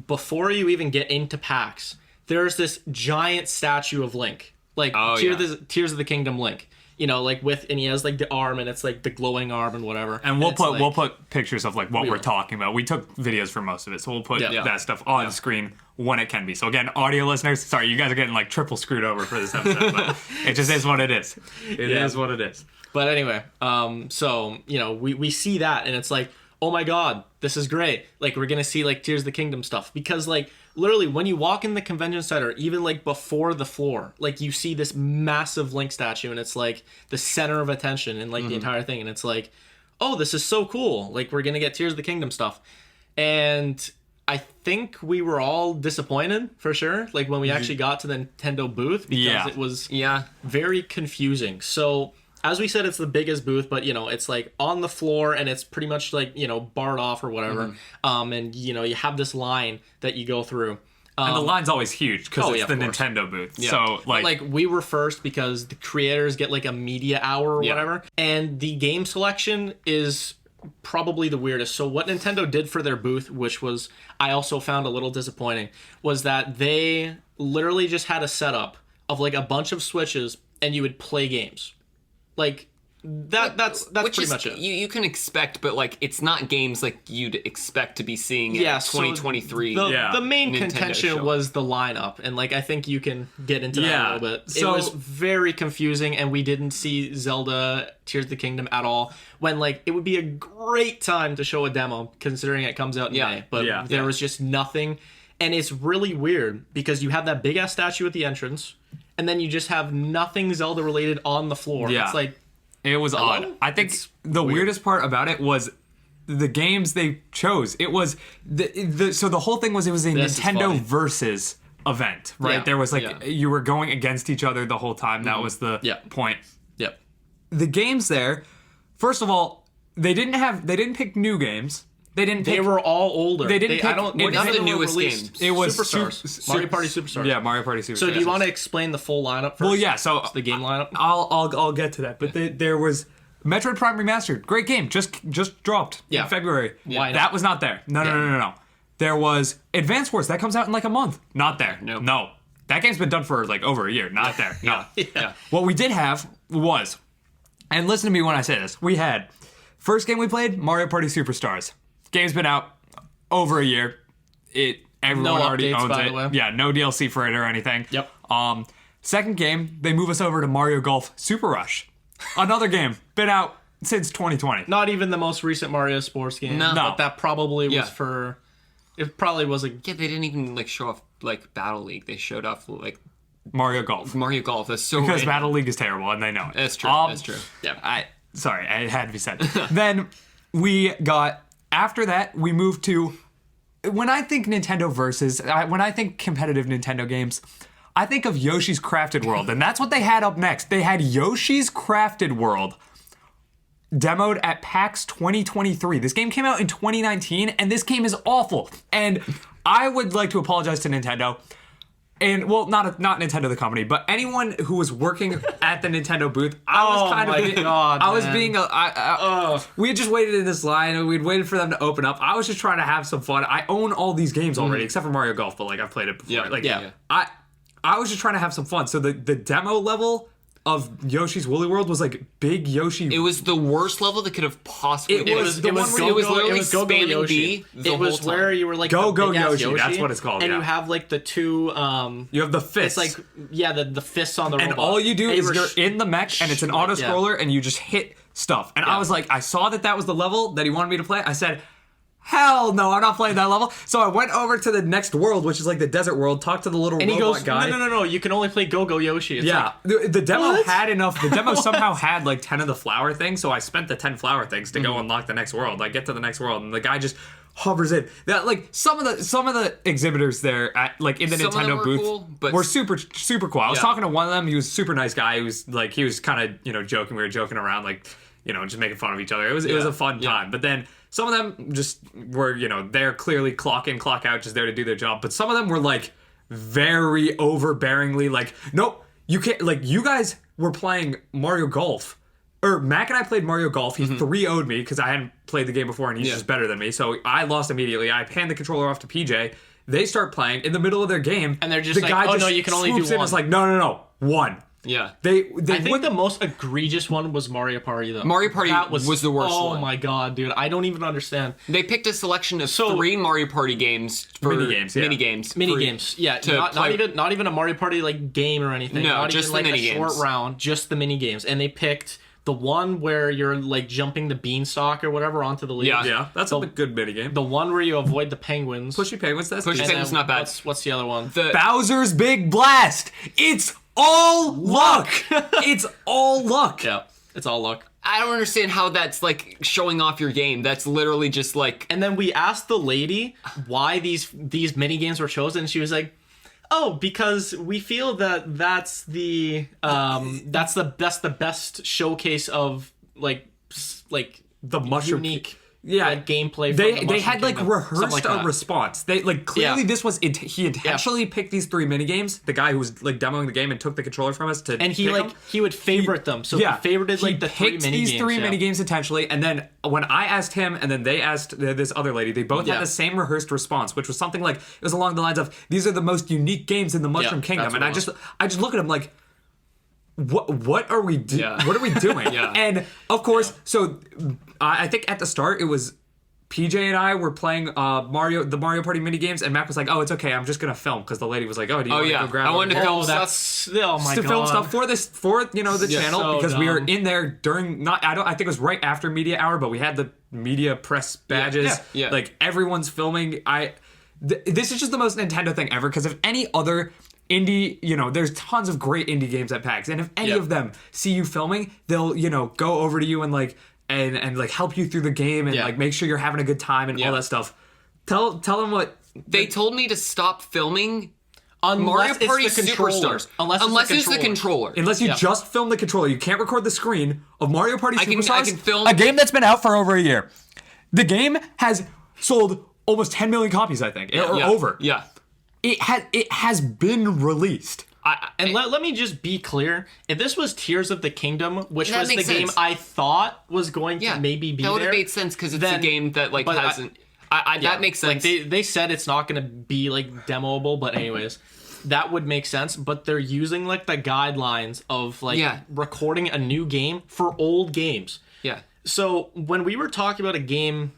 before you even get into PAX, there's this giant statue of Link, like Tears of the Kingdom Link. You know, like and he has like the arm, and it's like the glowing arm and whatever. And we'll put pictures of like what we're talking about. We took videos for most of it, so we'll put that stuff on the screen when it can be. So again, audio listeners, sorry, you guys are getting like triple screwed over for this episode, but it just is what it is. It is what it is. But anyway, so you know, we see that, and it's like, oh my god, this is great. Like, we're gonna see like Tears of the Kingdom stuff, because like literally when you walk in the convention center, even like before the floor, like you see this massive Link statue, and it's like the center of attention in like the entire thing, and it's like, oh, this is so cool. Like, we're gonna get Tears of the Kingdom stuff. And I think we were all disappointed for sure, like when we actually got to the Nintendo booth, because it was very confusing. So as we said, it's the biggest booth, but, you know, it's, like, on the floor, and it's pretty much, like, you know, barred off or whatever. And, you know, you have this line that you go through. And the line's always huge, because it's the Nintendo booth. Yeah. So, like, we were first because the creators get, like, a media hour or whatever. And the game selection is probably the weirdest. So what Nintendo did for their booth, which was, I also found a little disappointing, was that they literally just had a setup of, like, a bunch of Switches, and you would play games. Like, that's pretty much it. You can expect, but like, it's not games like you'd expect to be seeing at 2023. So the main Nintendo contention show. was the lineup, and like, I think you can get into that a little bit. So, it was very confusing, and we didn't see Zelda Tears of the Kingdom at all, when like it would be a great time to show a demo, considering it comes out in May, but there was just nothing. And it's really weird, because you have that big ass statue at the entrance, and then you just have nothing Zelda related on the floor. Yeah. It's like, it was odd. I think the weirdest part about it was the games they chose. It was so the whole thing was, it was a Nintendo versus event, right? Yeah. There was like you were going against each other the whole time. That was the point. Yep. The games there, first of all, they didn't pick new games. They were all older. They didn't pick not the newest games. It was Superstars. Mario Party Superstars. Yeah, Mario Party Superstars. So do you want to explain the full lineup first? Well, yeah. So the game lineup. I'll get to that. But there was Metroid Prime Remastered, great game, just dropped in February. Why not? That was not there. No. There was Advance Wars that comes out in like a month. Not there. No. That game's been done for like over a year. Not there. No. What we did have was, and listen to me when I say this, we had first game we played, Mario Party Superstars. Game's been out over a year. Everyone already updates, owns by it. the way. Yeah, no DLC for it or anything. Yep. Second game, they move us over to Mario Golf Super Rush. Another game, been out since 2020. Not even the most recent Mario sports game. No. But that probably was for... It probably was like... Yeah, they didn't even like show off like Battle League. They showed off like Mario Golf. That's so Because Battle League is terrible, and they know it. That's true. That's true. Yeah. Sorry, it had to be said. Then we got... After that, we moved to... When I think Nintendo Versus, when I think competitive Nintendo games, I think of Yoshi's Crafted World, and that's what they had up next. They had Yoshi's Crafted World demoed at PAX 2023. This game came out in 2019, and this game is awful. And I would like to apologize to Nintendo. And, well, not Nintendo the company, but anyone who was working at the Nintendo booth, we had just waited in this line, and we'd waited for them to open up. I was just trying to have some fun. I own all these games already, except for Mario Golf, but, like, I've played it before. I was just trying to have some fun. So the demo level of Yoshi's Woolly World was like big Yoshi. It was the worst level that could have possibly. It was literally Go-Go Yoshi. It was where you were like Go-Go Yoshi. That's what it's called. And you have like the two. You have the fists. It's like the fists on the robot. And all you do is you're in the mech, and it's an auto scroller, and you just hit stuff. And I was like, I saw that was the level that he wanted me to play. I said, hell no, I'm not playing that level. So I went over to the next world, which is like the desert world, talked to the little robot guy. No, you can only play Go-Go Yoshi. It's the demo had enough. The demo somehow had like 10 of the flower things, so I spent the 10 flower things to go unlock the next world. I get to the next world, and the guy just hovers in. That like some of the exhibitors there at like in the Nintendo booth were super cool. I was talking to one of them. He was a super nice guy. He was kind of joking. We were joking around like just making fun of each other. It was a fun time. But then some of them just were, they're clearly clock in, clock out, just there to do their job. But some of them were like very overbearingly like, nope, you can't, like you guys were playing Mario Golf. Or Mac and I played Mario Golf. He 3-0'd me because I hadn't played the game before and he's just better than me. So I lost immediately. I hand the controller off to PJ They start playing in the middle of their game, And they're just like, "Oh, no, you can only do swoops in and one." is like, no, one. Yeah. They I think the most egregious one was Mario Party, though. Mario Party That was the worst Oh one. my god, dude. I don't even understand. They picked a selection of 3 Mario Party games for Minigames, yeah. minigames. Yeah, not even a Mario Party like game or anything. No, not just even the like a minigames. short round, just the mini games. And they picked the one where you're like jumping the beanstalk or whatever onto the leaves. Yeah. Yeah, that's a good minigame. The one where you avoid the penguins. Pushy Penguins, that's Pushy decent. Penguins. It's not bad. What's the other one? Bowser's Big Blast. It's all luck. It's all luck. Yeah, it's all luck. I don't understand how that's like showing off your game. That's literally just like And then we asked the lady why these mini games were chosen, and she was like, "Oh, because we feel that that's the best showcase of like The mushroom unique like, gameplay." From They the they Mushroom had like Kingdom. rehearsed Something like a that. response. They like clearly Yeah. this was he intentionally picked these 3 mini games. The guy who was like demoing the game and took the controller from us to And he pick like 'em. he would favorite them, so he favorited like the 3 picked mini these games. 3 yeah. mini games intentionally, and then when I asked him, and then they asked this other lady, they both Yeah. had the same rehearsed response, which was something like it was along the lines of, "These are the most unique games in the Mushroom Yeah, Kingdom," that's and what I just look at him like, what are we doing? Yeah. What are we doing? Yeah. And of course, so I think at the start it was PJ and I were playing the Mario Party mini games, and Mac was like, "Oh, it's okay, I'm just gonna film," because the lady was like, "Oh, do you want to yeah. go grab?" I wanted to it?" film Oh, stuff. that's oh my to god. film stuff for the channel so because we were dumb. in there during I think it was right after media hour, but we had the media press badges. Yeah. Like everyone's filming. This is just the most Nintendo thing ever, because if any other indie, there's tons of great indie games at PAX, and if any Yeah. of them see you filming, they'll go over to you and like and like help you through the game and Yeah. like make sure you're having a good time and Yeah. all that stuff. Tell them what they told me to stop filming Unless Mario it's Party the controller. Superstars. Unless it's the controller. Unless you Yeah. just film the controller, you can't record the screen of Mario Party I can Superstars. film- a game that's been out for over a year. The game has sold almost 10 million copies, I think, or Yeah. over. Yeah. It has been released. And let me just be clear. If this was Tears of the Kingdom, which That was the makes game sense. I thought was going to maybe be that would there, have made sense because it's then- a game that like but hasn't. yeah, that makes sense. Like they said it's not going to be like demoable, but anyways, that would make sense. But they're using like the guidelines of like Yeah. recording a new game for old games. yeah. So when we were talking about a game,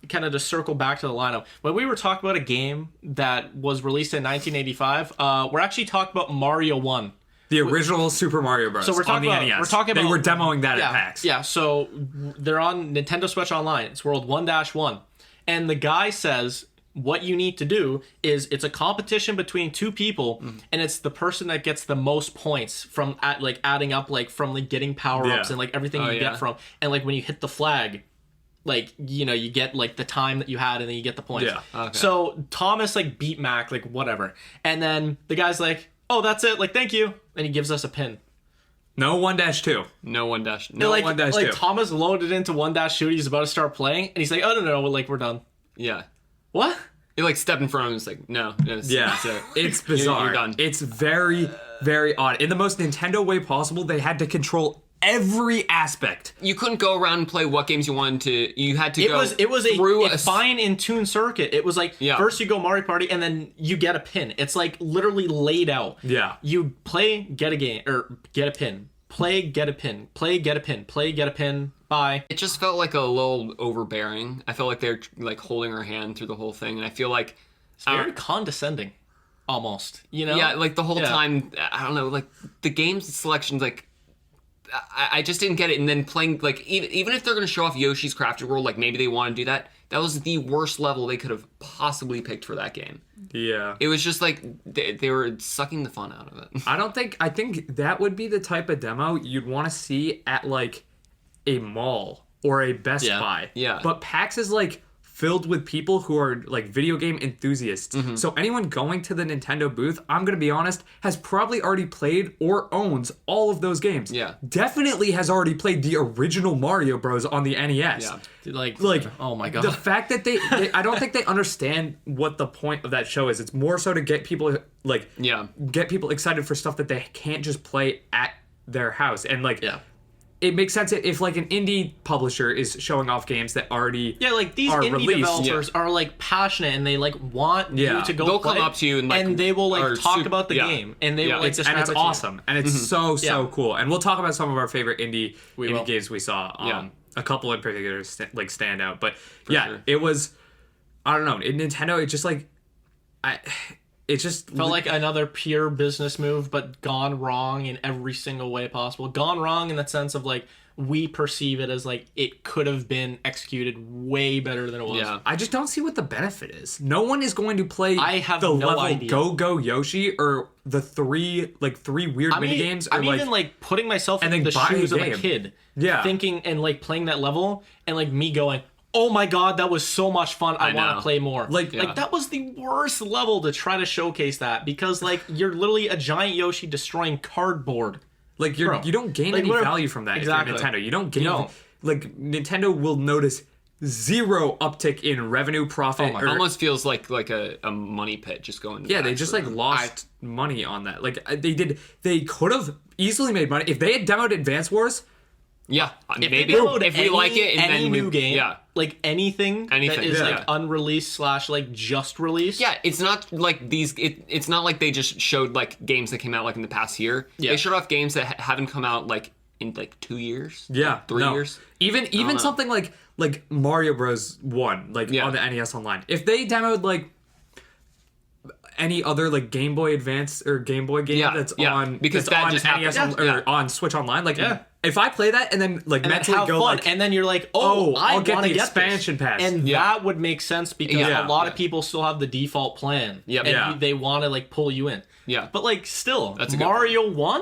kind of to circle back to the lineup, when we were talking about a game that was released in 1985, we're actually talking about Mario 1. The original Super Mario Bros. So we're talking on about the NES. we're talking They about were demoing that yeah, at PAX. Yeah, so they're on Nintendo Switch Online. It's World 1-1. And the guy says what you need to do is it's a competition between 2 people, and it's the person that gets the most points from adding up from getting power-ups Yeah. and everything you yeah. get from, and when you hit the flag, you get the time that you had, and then you get the points. Yeah. Okay. So Thomas beat Mac, whatever. And then the guy's like, "Oh, that's it, thank you." And he gives us a pin. No 1-2. No one dash. And, No. 1-2. Thomas loaded into 1-shoot, he's about to start playing, and he's like, "Oh no, we're done." Yeah. What? You step in front of him. It's like no. Yeah, That's it. it's bizarre. You're done. It's very, very odd. In the most Nintendo way possible, they had to control every aspect. You couldn't go around and play what games you wanted to. You had to It go. was through a fine in tune circuit. It was Yeah. first you go Mario Party, and then you get a pin. It's literally laid out. Yeah. You play, get a game, or get a pin. Play, get a pin. Play, get a pin. Play, get a pin. Bye. It just felt like a little overbearing. I felt like they're holding her hand through the whole thing, and I feel like It's very condescending, almost. yeah, the whole Yeah. time. I don't know, the game selections, I just didn't get it. And then playing even if they're gonna show off Yoshi's Crafted World, maybe they want to do that. That was the worst level they could have possibly picked for that game. Yeah. It was just they were sucking the fun out of it. I think that would be the type of demo you'd want to see at a mall or a Best Yeah. Buy. Yeah. But PAX is filled with people who are video game enthusiasts. Mm-hmm. So anyone going to the Nintendo booth, I'm going to be honest, has probably already played or owns all of those games. Yeah. Definitely has already played the original Mario Bros on the NES. Yeah. Oh my god. The fact that they I don't think they understand what the point of that show is. It's more so to get people Yeah. get people excited for stuff that they can't just play at their house. And Yeah. it makes sense if like an indie publisher is showing off games that already Yeah, like these are indie released. developers are like passionate and they like want Yeah. you to go They'll play, come up to you and, like, they will are like talk super- about the yeah. game and they Yeah. will like It's- describe and it's it to you. awesome and it's so Yeah. cool, and we'll talk about some of our favorite indie will. games we saw. Yeah. A couple in particular stand out, but yeah, sure. it was, I don't know, Nintendo, it just like it just Felt like another pure business move, but gone wrong in every single way possible. Gone wrong in the sense of like we perceive it as like it could have been executed way better than it was. Yeah. I just don't see what the benefit is. No one is going to play I have the no level idea. Go Yoshi or the three weird mini games or I'm like even like putting myself and in then the buy a shoes of a game. kid, Yeah. thinking and like playing that level and like me going, oh my god, that was so much fun. I want know. to play more. Like- Yeah. like that was the worst level to try to showcase that because like you're literally a giant Yoshi destroying cardboard. like Bro, you don't gain like, any what if- value from that Exactly. if you're Nintendo. You don't gain You don't. like Nintendo will notice zero uptick in revenue profit. It almost feels like a money pit just going. Yeah, they back just for like them. lost money on that. Like they could have easily made money if they had demoed Advance Wars. Yeah, If maybe they download if we like it, and any then new game, Yeah, like anything that Anything, is yeah. like unreleased / like just released. yeah. It's not like these. It's not like they just showed like games that came out like in the past year. Yeah. They showed off games that haven't come out like in like 2 years. Yeah, 3 no. years. Even something like Mario Bros. 1, like Yeah. on the NES Online. If they demoed like any other like Game Boy Advance or Game Boy game Yeah, that's yeah, on because that's that on just NES happened. or Yeah. on Switch Online, like Yeah. if I play that and then like And then mentally have go fun, like and then you're like, oh, I I'll get want to the get expansion this. pass. And Yeah. that would make sense because Yeah. a lot Yeah. of people still have the default plan. Yep. and Yeah. they want to like pull you in. Yeah. But like still, That's a good Mario 1,